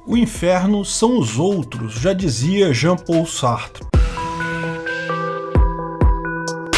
O inferno são os outros, já dizia Jean-Paul Sartre.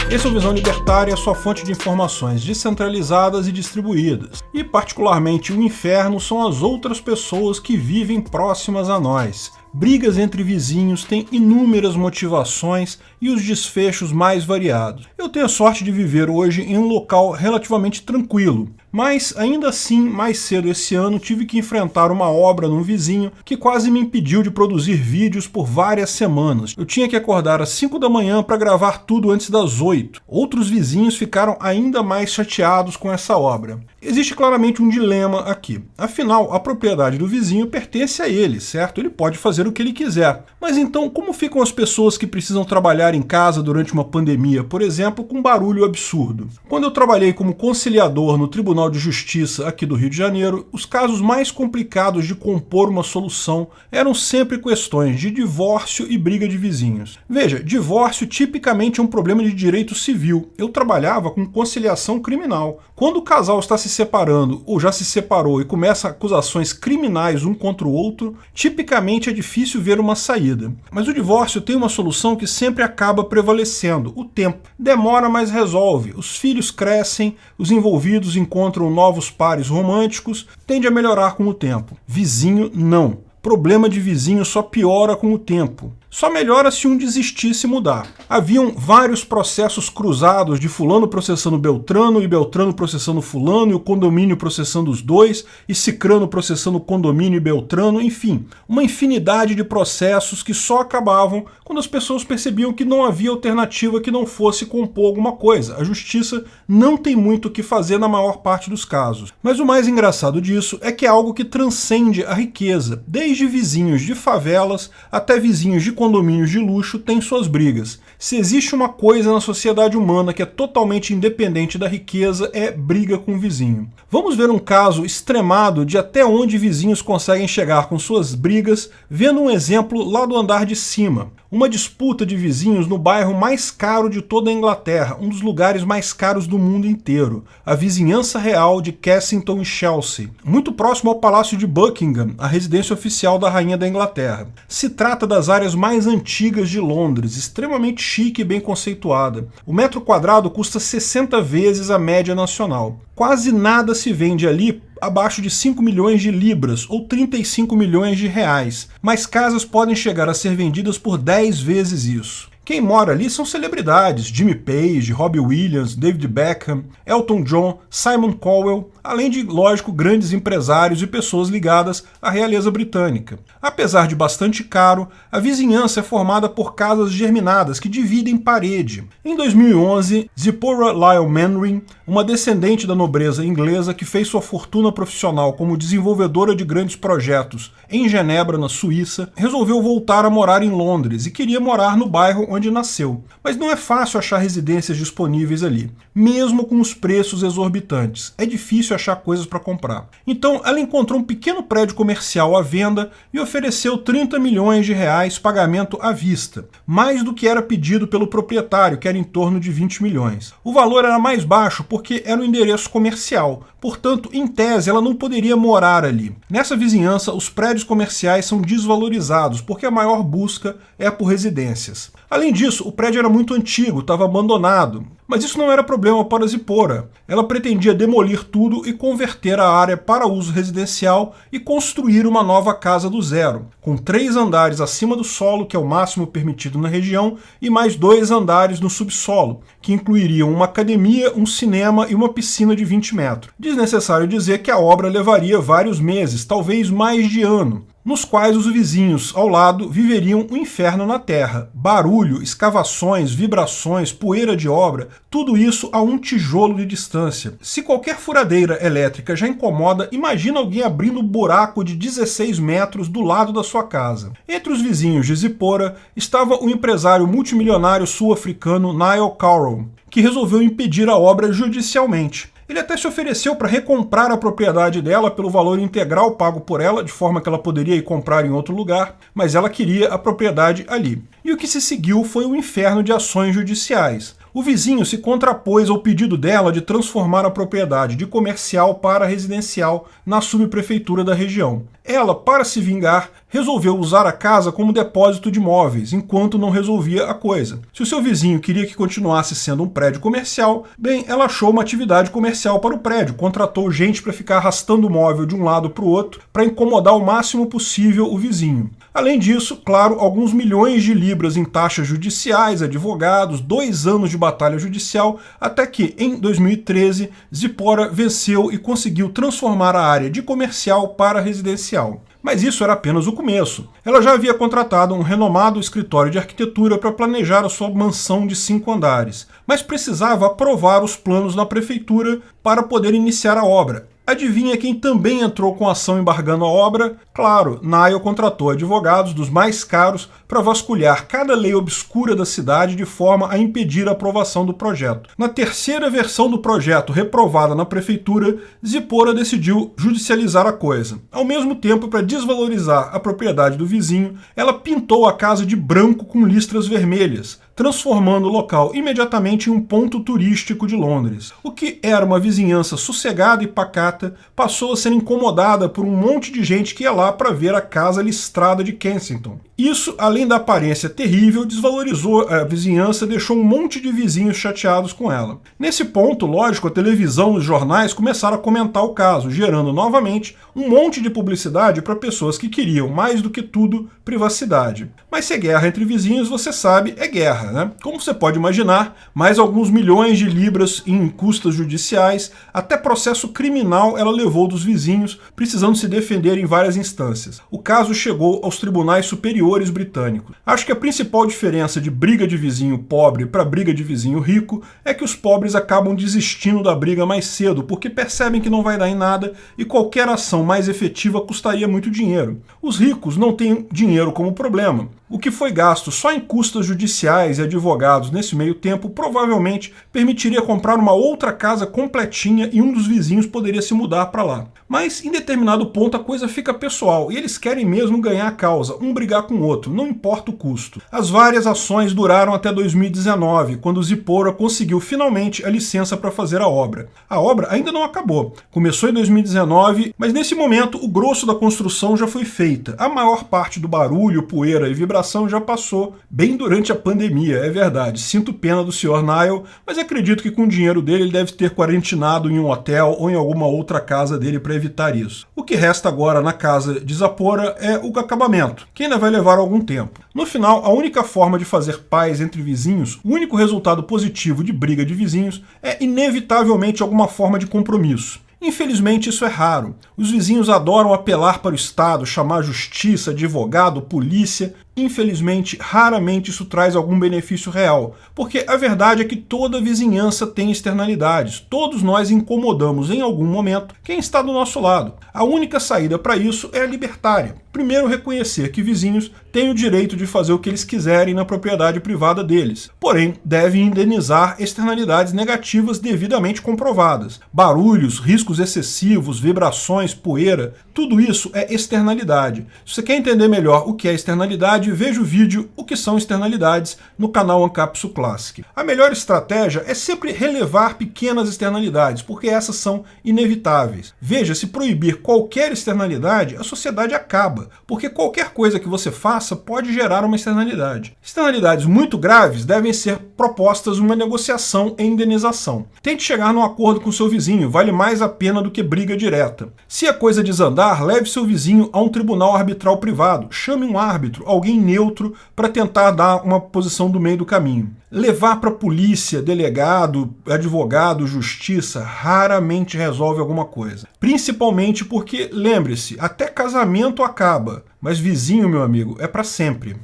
Esse é o Visão Libertária, sua fonte de informações descentralizadas e distribuídas. E, particularmente, o inferno são as outras pessoas que vivem próximas a nós. Brigas entre vizinhos têm inúmeras motivações e os desfechos mais variados. Eu tenho a sorte de viver hoje em um local relativamente tranquilo, mas ainda assim, mais cedo esse ano, tive que enfrentar uma obra num vizinho que quase me impediu de produzir vídeos por várias semanas. Eu tinha que acordar às 5 da manhã para gravar tudo antes das 8. Outros vizinhos ficaram ainda mais chateados com essa obra. Existe claramente um dilema aqui. Afinal, a propriedade do vizinho pertence a ele, certo? Ele pode fazer o que ele quiser. Mas então, como ficam as pessoas que precisam trabalhar em casa durante uma pandemia, por exemplo, com barulho absurdo? Quando eu trabalhei como conciliador no Tribunal de Justiça aqui do Rio de Janeiro, os casos mais complicados de compor uma solução eram sempre questões de divórcio e briga de vizinhos. Veja, divórcio tipicamente é um problema de direito civil. Eu trabalhava com conciliação criminal. Quando o casal está se separando ou já se separou e começa acusações criminais um contra o outro, tipicamente é difícil ver uma saída. Mas o divórcio tem uma solução que sempre acaba prevalecendo: o tempo. Demora, mas resolve. Os filhos crescem, os envolvidos encontram novos pares românticos, tende a melhorar com o tempo. Vizinho, não. Problema de vizinho só piora com o tempo. Só melhora se um desistisse e mudar. Haviam vários processos cruzados de fulano processando Beltrano e Beltrano processando fulano e o condomínio processando os dois e Cicrano processando o condomínio e Beltrano, enfim, uma infinidade de processos que só acabavam quando as pessoas percebiam que não havia alternativa que não fosse compor alguma coisa. A justiça não tem muito o que fazer na maior parte dos casos. Mas o mais engraçado disso é que é algo que transcende a riqueza. Desde vizinhos de favelas até vizinhos de condomínios de luxo têm suas brigas. Se existe uma coisa na sociedade humana que é totalmente independente da riqueza, é briga com o vizinho. Vamos ver um caso extremado de até onde vizinhos conseguem chegar com suas brigas, vendo um exemplo lá do andar de cima. Uma disputa de vizinhos no bairro mais caro de toda a Inglaterra, um dos lugares mais caros do mundo inteiro, a vizinhança real de Kensington e Chelsea, muito próximo ao Palácio de Buckingham, a residência oficial da Rainha da Inglaterra. Se trata das áreas mais antigas de Londres, extremamente chique e bem conceituada. O metro quadrado custa 60 vezes a média nacional. Quase nada se vende ali abaixo de 5 milhões de libras ou 35 milhões de reais, mas casas podem chegar a ser vendidas por 10 vezes isso. Quem mora ali são celebridades: Jimmy Page, Robbie Williams, David Beckham, Elton John, Simon Cowell, além de, lógico, grandes empresários e pessoas ligadas à realeza britânica. Apesar de bastante caro, a vizinhança é formada por casas germinadas que dividem parede. Em 2011, Zipporah Lyle Manring, uma descendente da nobreza inglesa que fez sua fortuna profissional como desenvolvedora de grandes projetos em Genebra, na Suíça, resolveu voltar a morar em Londres e queria morar no bairro onde nasceu. Mas não é fácil achar residências disponíveis ali, mesmo com os preços exorbitantes. É difícil achar coisas para comprar. Então ela encontrou um pequeno prédio comercial à venda e ofereceu 30 milhões de reais pagamento à vista, mais do que era pedido pelo proprietário, que era em torno de 20 milhões. O valor era mais baixo porque era um endereço comercial, portanto, em tese, ela não poderia morar ali. Nessa vizinhança, os prédios comerciais são desvalorizados porque a maior busca é por residências. Além disso, o prédio era muito antigo, estava abandonado. Mas isso não era problema para Zipporah. Ela pretendia demolir tudo e converter a área para uso residencial e construir uma nova casa do zero, com 3 andares acima do solo, que é o máximo permitido na região, e mais 2 andares no subsolo, que incluiriam uma academia, um cinema e uma piscina de 20 metros. Desnecessário dizer que a obra levaria vários meses, talvez mais de ano, nos quais os vizinhos ao lado viveriam um inferno na terra. Barulho, escavações, vibrações, poeira de obra, tudo isso a um tijolo de distância. Se qualquer furadeira elétrica já incomoda, imagina alguém abrindo um buraco de 16 metros do lado da sua casa. Entre os vizinhos de Zipporah estava o empresário multimilionário sul-africano Niall Carroll, que resolveu impedir a obra judicialmente. Ele até se ofereceu para recomprar a propriedade dela pelo valor integral pago por ela, de forma que ela poderia ir comprar em outro lugar, mas ela queria a propriedade ali. E o que se seguiu foi um inferno de ações judiciais. O vizinho se contrapôs ao pedido dela de transformar a propriedade de comercial para residencial na subprefeitura da região. Ela, para se vingar, resolveu usar a casa como depósito de móveis, enquanto não resolvia a coisa. Se o seu vizinho queria que continuasse sendo um prédio comercial, bem, ela achou uma atividade comercial para o prédio, contratou gente para ficar arrastando o móvel de um lado para o outro, para incomodar o máximo possível o vizinho. Além disso, claro, alguns milhões de libras em taxas judiciais, advogados, 2 anos de batalha judicial, até que, em 2013, Zipporah venceu e conseguiu transformar a área de comercial para residencial. Mas isso era apenas o começo. Ela já havia contratado um renomado escritório de arquitetura para planejar a sua mansão de 5 andares, mas precisava aprovar os planos na prefeitura para poder iniciar a obra. Adivinha quem também entrou com ação embargando a obra? Claro, Nile contratou advogados dos mais caros para vasculhar cada lei obscura da cidade de forma a impedir a aprovação do projeto. Na terceira versão do projeto, reprovada na prefeitura, Zipporah decidiu judicializar a coisa. Ao mesmo tempo, para desvalorizar a propriedade do vizinho, ela pintou a casa de branco com listras vermelhas, transformando o local imediatamente em um ponto turístico de Londres. O que era uma vizinhança sossegada e pacata passou a ser incomodada por um monte de gente que ia lá para ver a casa listrada de Kensington. Isso, além da aparência terrível, desvalorizou a vizinhança e deixou um monte de vizinhos chateados com ela. Nesse ponto, lógico, a televisão e os jornais começaram a comentar o caso, gerando novamente um monte de publicidade para pessoas que queriam, mais do que tudo, privacidade. Mas se é guerra entre vizinhos, você sabe, é guerra, né? Como você pode imaginar, mais alguns milhões de libras em custas judiciais, até processo criminal ela levou dos vizinhos, precisando se defender em várias instâncias. O caso chegou aos tribunais superiores britânicos. Acho que a principal diferença de briga de vizinho pobre para briga de vizinho rico é que os pobres acabam desistindo da briga mais cedo, porque percebem que não vai dar em nada e qualquer ação mais efetiva custaria muito dinheiro. Os ricos não têm dinheiro como problema. O que foi gasto só em custas judiciais e advogados nesse meio tempo provavelmente permitiria comprar uma outra casa completinha e um dos vizinhos poderia se mudar para lá. Mas em determinado ponto a coisa fica pessoal e eles querem mesmo ganhar a causa, um brigar com o outro, não importa o custo. As várias ações duraram até 2019, quando Zipporah conseguiu finalmente a licença para fazer a obra. A obra ainda não acabou, começou em 2019, mas nesse momento o grosso da construção já foi feita. A maior parte do barulho, poeira e vibração já passou, bem durante a pandemia, é verdade. Sinto pena do Sr. Nile, mas acredito que com o dinheiro dele ele deve ter quarentinado em um hotel ou em alguma outra casa dele para evitar isso. O que resta agora na casa de Zipporah é o acabamento, que ainda vai levar algum tempo. No final, a única forma de fazer paz entre vizinhos, o único resultado positivo de briga de vizinhos, é inevitavelmente alguma forma de compromisso. Infelizmente isso é raro. Os vizinhos adoram apelar para o Estado, chamar justiça, advogado, polícia. Infelizmente, raramente isso traz algum benefício real, porque a verdade é que toda vizinhança tem externalidades. Todos nós incomodamos em algum momento quem está do nosso lado. A única saída para isso é a libertária. Primeiro, reconhecer que vizinhos têm o direito de fazer o que eles quiserem na propriedade privada deles, porém, devem indenizar externalidades negativas devidamente comprovadas. Barulhos, riscos excessivos, vibrações, poeira, tudo isso é externalidade. Se você quer entender melhor o que é externalidade, veja o vídeo O que são externalidades no canal Ancapsu Classic. A melhor estratégia é sempre relevar pequenas externalidades, porque essas são inevitáveis. Veja, se proibir qualquer externalidade, a sociedade acaba, porque qualquer coisa que você faça pode gerar uma externalidade. Externalidades muito graves devem ser propostas uma negociação e indenização. Tente chegar num acordo com seu vizinho, vale mais a pena do que briga direta. Se a coisa desandar, leve seu vizinho a um tribunal arbitral privado, chame um árbitro, alguém neutro, para tentar dar uma posição do meio do caminho. Levar para polícia, delegado, advogado, justiça, raramente resolve alguma coisa. Principalmente porque, lembre-se, até casamento acaba, mas vizinho, meu amigo, é para sempre.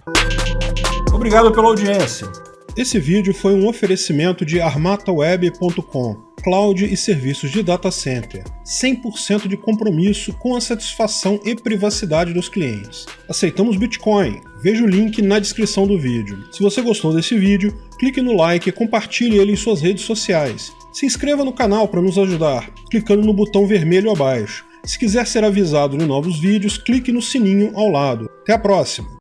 Obrigado pela audiência. Esse vídeo foi um oferecimento de armataweb.com, cloud e serviços de data center, 100% de compromisso com a satisfação e privacidade dos clientes. Aceitamos Bitcoin, veja o link na descrição do vídeo. Se você gostou desse vídeo, clique no like e compartilhe ele em suas redes sociais. Se inscreva no canal para nos ajudar, clicando no botão vermelho abaixo. Se quiser ser avisado de novos vídeos, clique no sininho ao lado. Até a próxima!